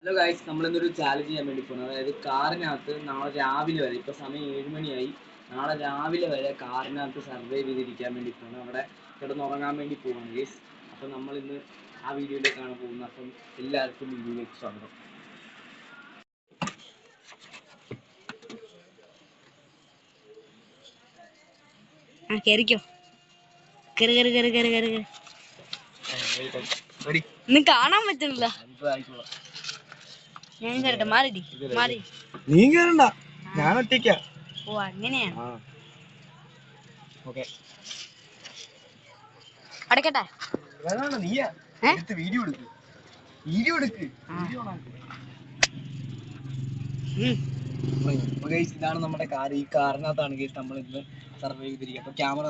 Hello guys, നമ്മളിന്നൊരു challenge ചെയ്യാൻ വേണ്ടി പോകുന്നത്. അതായത് കാറിനകത്ത് നാളെ രാവിലെ വരെ, ഇപ്പോൾ സമയം 7 മണിയായി, നാളെ രാവിലെ വരെ കാറിനകത്ത് സർവൈവ് ചെയ്തിരിക്കാൻ വേണ്ടി പോകുന്നത്. അവിടെ കിടന്നുറങ്ങാൻ വേണ്ടി പോവാണ് ഗൈസ്. അപ്പം നമ്മളിന്ന് ആ വീഡിയോയിലേക്കാണ് പോകുന്നത്. അപ്പം എല്ലാവർക്കും വീഡിയോയിലേക്ക് സ്വാഗതം. കാണാൻ പറ്റില്ല. നീ കേറണ്ട, ഞാൻ ഒറ്റയ്ക്കാ. ഓ അങ്ങനെയാ. അടക്കട്ടെ. നീയാ വീഡിയോ എടുക്ക്, വീഡിയോ എടുക്ക്, വീഡിയോ ഓണാക്ക്. ഇതാണ് നമ്മുടെ കാർ. ഈ കാറിനകത്താണ് ഗൈസ് നമ്മൾ ഇന്ന് സർവൈവ് ചെയ്തിരിക്കുക. അപ്പൊ ക്യാമറ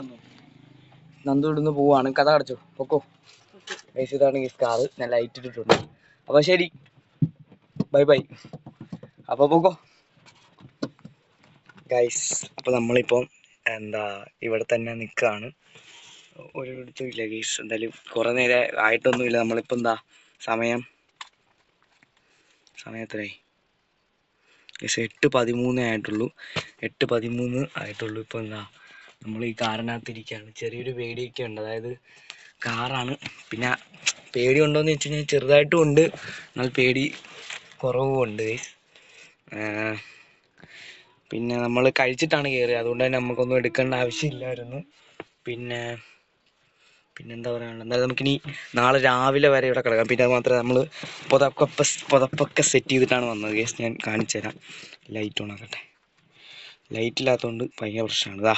നന്ദു ഇടുന്ന് പോവാണ്. കഥ അടച്ചോ, പൊക്കോ ഗൈസ്. ഇതാണ് ഗൈസ് കാറ്. ഞാൻ ലൈറ്റ് ഇട്ടിട്ടുണ്ട്. അപ്പൊ ശരി, ബൈ ബൈ. അപ്പൊ പൊക്കോ ഗൈസ്. അപ്പൊ നമ്മളിപ്പം ഇവിടെ തന്നെ നിൽക്കുകയാണ്. ഒരിടത്തും ഇല്ല ഗൈസ്. എന്തായാലും കുറെ നേരം ആയിട്ടൊന്നുമില്ല. നമ്മളിപ്പോൾ സമയം എത്രയായി ഗൈസ്? 8:13 ആയിട്ടുള്ളൂ. 8:13 ആയിട്ടുള്ളൂ. ഇപ്പോൾ നമ്മൾ ഈ കാറിനകത്തിരിക്കുകയാണ്. ചെറിയൊരു പേടിയൊക്കെ ഉണ്ട്. അതായത് കാറാണ്. പിന്നെ പേടി ഉണ്ടോയെന്ന് വെച്ച് കഴിഞ്ഞാൽ ചെറുതായിട്ടും ഉണ്ട്, എന്നാൽ പേടി കുറവും ഉണ്ട് ഗൈസ്. പിന്നെ നമ്മൾ കഴിച്ചിട്ടാണ് കയറിയത്, അതുകൊണ്ട് തന്നെ നമുക്കൊന്നും എടുക്കേണ്ട ആവശ്യമില്ലായിരുന്നു. പിന്നെന്താ പറയാനുള്ളത്? എന്തായാലും നമുക്കിനി നാളെ രാവിലെ വരെ ഇവിടെ കിടക്കാം. പിന്നെ അത് മാത്രമേ നമ്മൾ പുതപ്പൊക്കെ സെറ്റ് ചെയ്തിട്ടാണ് വന്നത് ഗൈസ്. ഞാൻ കാണിച്ചു തരാം. Light on ആക്കട്ടെ. ലൈറ്റ് ഇല്ലാത്തതുകൊണ്ട് ഭയങ്കര പ്രശ്നമാണ്. ഇതാ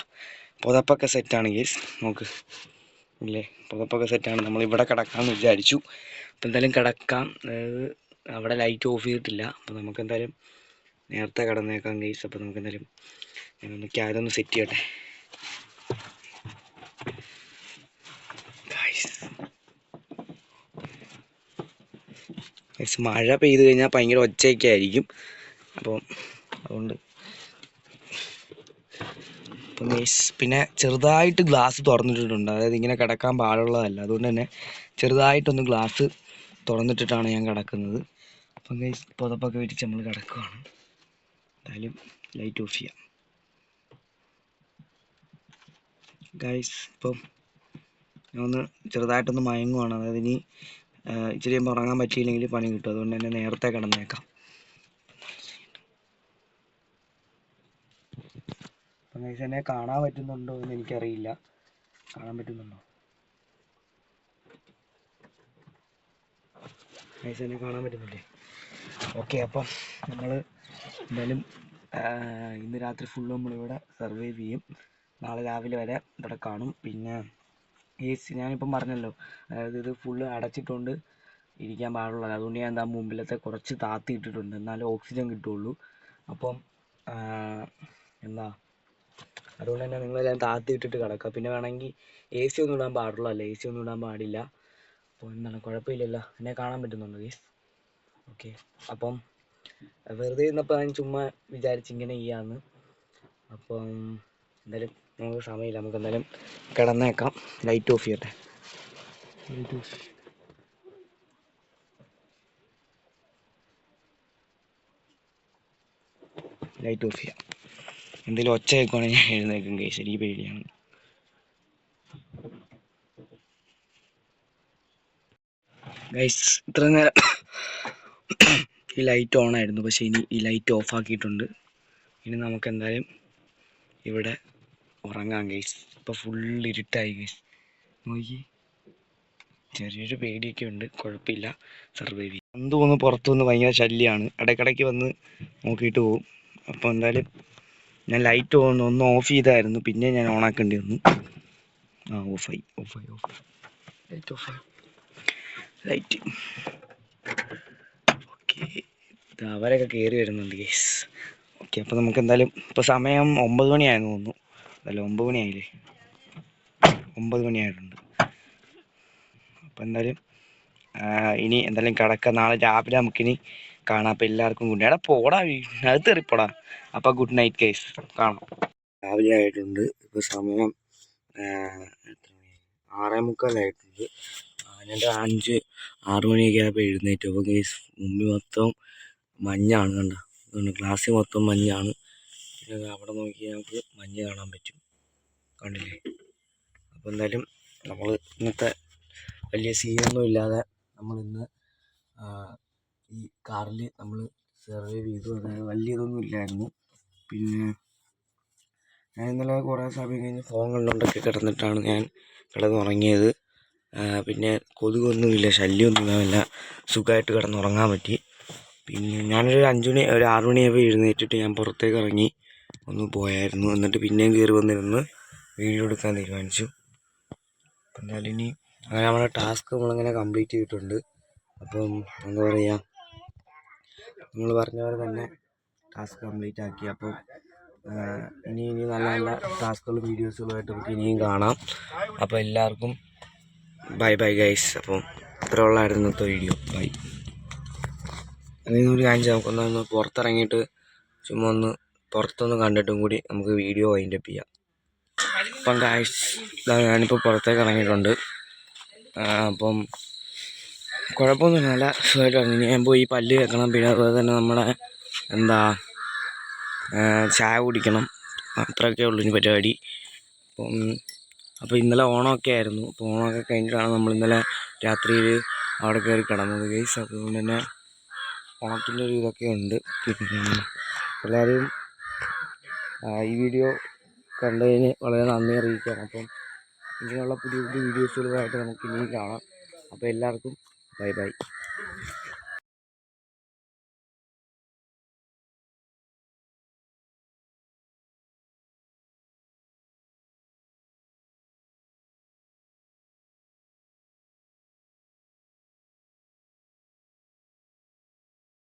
പുതപ്പൊക്കെ സെറ്റാണ് ഗൈസ്. നോക്ക് ഇല്ലേ, പുതപ്പൊക്കെ സെറ്റാണ്. നമ്മളിവിടെ കിടക്കാമെന്ന് വിചാരിച്ചു. അപ്പം എന്തായാലും കിടക്കാം. അതായത് അവിടെ ലൈറ്റ് ഓഫ് ചെയ്തിട്ടില്ല. അപ്പം നമുക്ക് എന്തായാലും നേരത്തെ കിടന്നേക്കാം ഗൈസ്. അപ്പം നമുക്ക് എന്തായാലും ഞാനൊന്ന് ക്യാരൊന്ന് സെറ്റ് ചെയ്യട്ടെ. മഴ പെയ്ത് കഴിഞ്ഞാൽ ഭയങ്കര ഒച്ചയൊക്കെ ആയിരിക്കും. അപ്പം അതുകൊണ്ട് പിന്നെ ചെറുതായിട്ട് ഗ്ലാസ് തുറന്നിട്ടിട്ടുണ്ട്. അതായത് ഇങ്ങനെ കിടക്കാൻ പാടുള്ളതല്ല. അതുകൊണ്ട് തന്നെ ചെറുതായിട്ടൊന്ന് ഗ്ലാസ് തുറന്നിട്ടിട്ടാണ് ഞാൻ കിടക്കുന്നത്. അപ്പം ഗൈസ് പുതപ്പൊക്കെ വിരിച്ച് നമ്മൾ കിടക്കുകയാണ്. എന്തായാലും ലൈറ്റ് ഓഫ് ചെയ്യാം ഗൈസ്. ഇപ്പം ഞാൻ ഒന്ന് ചെറുതായിട്ടൊന്ന് മയങ്ങുവാണ്. അതായത് ഇനി ഇച്ചിരി ഉറങ്ങാൻ പറ്റിയില്ലെങ്കിൽ പണി കിട്ടും. അതുകൊണ്ട് തന്നെ നേരത്തെ കിടന്നേക്കാം. അപ്പം ഗൈസ് എന്നെ കാണാൻ പറ്റുന്നുണ്ടോ എന്ന് എനിക്കറിയില്ല. കാണാൻ പറ്റുന്നുണ്ടോ ഗൈസ്? എന്നെ കാണാൻ പറ്റുന്നില്ലേ? ഓക്കെ. അപ്പം നമ്മൾ എന്തായാലും ഇന്ന് രാത്രി ഫുള്ള് നമ്മളിവിടെ സർവൈവ് ചെയ്യും. നാളെ രാവിലെ വരെ ഇവിടെ കാണും. പിന്നെ ഞാനിപ്പം പറഞ്ഞല്ലോ, അതായത് ഇത് ഫുള്ള് അടച്ചിട്ടുണ്ട് ഇരിക്കാൻ പാടുള്ളത്. അതുകൊണ്ട് ഞാൻ മുമ്പിലത്തെ കുറച്ച് താത്തി ഇട്ടിട്ടുണ്ട്, എന്നാലേ ഓക്സിജൻ കിട്ടുള്ളൂ. അപ്പം അതുകൊണ്ട് തന്നെ നിങ്ങളെല്ലാം താത്തി ഇട്ടിട്ട് കിടക്കുക. പിന്നെ വേണമെങ്കിൽ AC ഒന്നും ഇടാൻ പാടുള്ളതല്ല. AC ഒന്നും ഇടാൻ പാടില്ല. അപ്പോൾ കുഴപ്പമില്ലല്ലോ. എന്നെ കാണാൻ പറ്റുന്നുണ്ടോ ഗൈസ്? ഓക്കെ. അപ്പം വെറുതെ ഇരുന്നപ്പോൾ ഞാൻ ചുമ്മാ വിചാരിച്ചിങ്ങനെ ചെയ്യാമെന്ന്. അപ്പം എന്തായാലും നമുക്ക് സമയമില്ല. നമുക്ക് എന്തായാലും കിടന്നേക്കാം. ലൈറ്റ് ഓഫ് ചെയ്യട്ടെ. ലൈറ്റ് ഓഫ് ചെയ്യാം. എന്തെങ്കിലും ഒച്ച കേൾക്കുവാണെങ്കിൽ ഞാൻ എഴുന്നേക്കും ഗൈസ്. എനിക്ക് പേടിയാണ്. ഗൈസ് ഇത്ര നേരം ഈ ലൈറ്റ് ഓൺ ആയിരുന്നു, പക്ഷേ ഇനി ഈ ലൈറ്റ് ഓഫ് ആക്കിയിട്ടുണ്ട്. ഇനി നമുക്ക് എന്തായാലും ഇവിടെ ഉറങ്ങാം ഗൈസ്. ഇപ്പോൾ ഫുൾ ഇരുട്ടായി ഗൈസ്. നോക്കി, ചെറിയൊരു പേടിയൊക്കെ ഉണ്ട്. കുഴപ്പമില്ല, സർവൈവ് ചെയ്യും. എന്തുകൊന്ന് പുറത്തു വന്ന് ഭയങ്കര ശല്യമാണ്. ഇടയ്ക്കിടയ്ക്ക് വന്ന് നോക്കിയിട്ട് പോകും. അപ്പോൾ എന്തായാലും ഞാൻ ലൈറ്റ് ഒന്ന് ഓഫ് ചെയ്തായിരുന്നു, പിന്നെ ഞാൻ ഓണാക്കേണ്ടി വന്നു. ഓഫായി ലൈറ്റ് ഓഫായി. Light okay. അവരൊക്കെ കയറി വരുന്നുണ്ട് ഗൈസ്. ഓക്കെ. അപ്പോൾ നമുക്ക് എന്തായാലും ഇപ്പോൾ സമയം 9 മണിയായെന്ന് തോന്നുന്നു. അല്ല, 9 മണിയായില്ലേ? 9 മണിയായിട്ടുണ്ട്. അപ്പോൾ എന്തായാലും ഇനി എന്തായാലും കിടക്കാം. നാളെ രാവിലെ നമുക്കിനി കാണാം. അപ്പോൾ എല്ലാവർക്കും ഗുഡ് നൈറ്റ്. പോടാ, അത് തെറിപ്പോടാ. അപ്പോൾ ഗുഡ് നൈറ്റ് ഗൈസ്, കാണാം. രാവിലെ ആയിട്ടുണ്ട്. ഇപ്പോൾ സമയം 6:45 ആയിട്ടുണ്ട്. എന്നിട്ട് 5-6 മണിയൊക്കെ ആയപ്പോൾ എഴുന്നേറ്റു. അപ്പോൾ ഗൈസ് മുമ്പിൽ മൊത്തം മഞ്ഞാണ്, കണ്ട ഗ്ലാസ്സിൽ മൊത്തം മഞ്ഞാണ്. പിന്നെ അവിടെ നോക്കി നമുക്ക് മഞ്ഞ് കാണാൻ പറ്റും, കണ്ടില്ലേ. അപ്പോൾ എന്തായാലും നമ്മൾ ഇന്നത്തെ വലിയ സീനൊന്നും ഇല്ലാതെ നമ്മളിന്ന് ഈ കാറിൽ നമ്മൾ സർവൈവ് ചെയ്തു. അതായത് വലിയ ഇതൊന്നും ഇല്ലായിരുന്നു. പിന്നെ ഞാൻ ഇന്നലെ കുറേ സമയം കഴിഞ്ഞ് ഫോൺ കണ്ടുകൊണ്ടൊക്കെ കിടന്നിട്ടാണ് ഞാൻ കിടന്നുറങ്ങിയത്. പിന്നെ കൊതുകൊന്നുമില്ല, ശല്യമൊന്നുമില്ല, സുഖമായിട്ട് കിടന്നുറങ്ങാൻ പറ്റി. പിന്നെ ഞാനൊരു 6 മണിയായപ്പോൾ എഴുന്നേറ്റിട്ട് ഞാൻ പുറത്തേക്ക് ഇറങ്ങി ഒന്ന് പോയായിരുന്നു. എന്നിട്ട് പിന്നെയും കയറി വന്നിരുന്ന് വീഡിയോ എടുക്കാൻ തീരുമാനിച്ചു. എന്നാലും ഇനി അങ്ങനെ നമ്മുടെ ടാസ്ക് നമ്മളിങ്ങനെ കംപ്ലീറ്റ് ചെയ്തിട്ടുണ്ട്. അപ്പം എന്താ പറയുക, നമ്മൾ പറഞ്ഞ പോലെ തന്നെ ടാസ്ക് കംപ്ലീറ്റ് ആക്കി. അപ്പം ഇനി നല്ല നല്ല ടാസ്കുകളും വീഡിയോസുകളുമായിട്ട് നമുക്ക് ഇനിയും കാണാം. അപ്പോൾ എല്ലാവർക്കും ബൈ ബൈ ഗൈസ്. അപ്പം ഇത്ര ഉള്ളായിരുന്നു ഇന്നത്തെ വീഡിയോ. ബൈ. അതിനൊരു കാര്യം ചെയ്യാം, നമുക്കൊന്ന് പുറത്തിറങ്ങിയിട്ട് ചുമ്മാ ഒന്ന് പുറത്തൊന്ന് കണ്ടിട്ടും കൂടി നമുക്ക് വീഡിയോ വൈൻഡപ്പ് ചെയ്യാം. അപ്പം ഗൈസ് ഞാനിപ്പോൾ പുറത്തേക്ക് ഇറങ്ങിയിട്ടുണ്ട്. അപ്പം കുഴപ്പമൊന്നുമില്ല, നല്ല സുഖമായിട്ട് ഇറങ്ങി. ഞാൻ പോയി പല്ല് കേൾക്കണം. പിന്നെ അതുപോലെ തന്നെ നമ്മുടെ ചായ കുടിക്കണം. അത്രയൊക്കെ ഉള്ളൂ ഇനി പരിപാടി. അപ്പോൾ ഇന്നലെ ഓണമൊക്കെ ആയിരുന്നു. അപ്പോൾ ഓണമൊക്കെ കഴിഞ്ഞിട്ടാണ് നമ്മൾ ഇന്നലെ രാത്രിയിൽ അവിടെ കയറി കിടന്നത് ഗൈസ്. അതുകൊണ്ട് തന്നെ ഓണത്തിൻ്റെ ഒരു ഇതൊക്കെ ഉണ്ട്. പിന്നെ എല്ലാവരും ഈ വീഡിയോ കണ്ടതിന് വളരെ നന്ദി അറിയിക്കുകയാണ്. അപ്പം ഇങ്ങനെയുള്ള പുതിയ പുതിയ വീഡിയോസുകളുമായിട്ട് നമുക്ക് ഇനിയും കാണാം. അപ്പോൾ എല്ലാവർക്കും ബൈ ബൈ.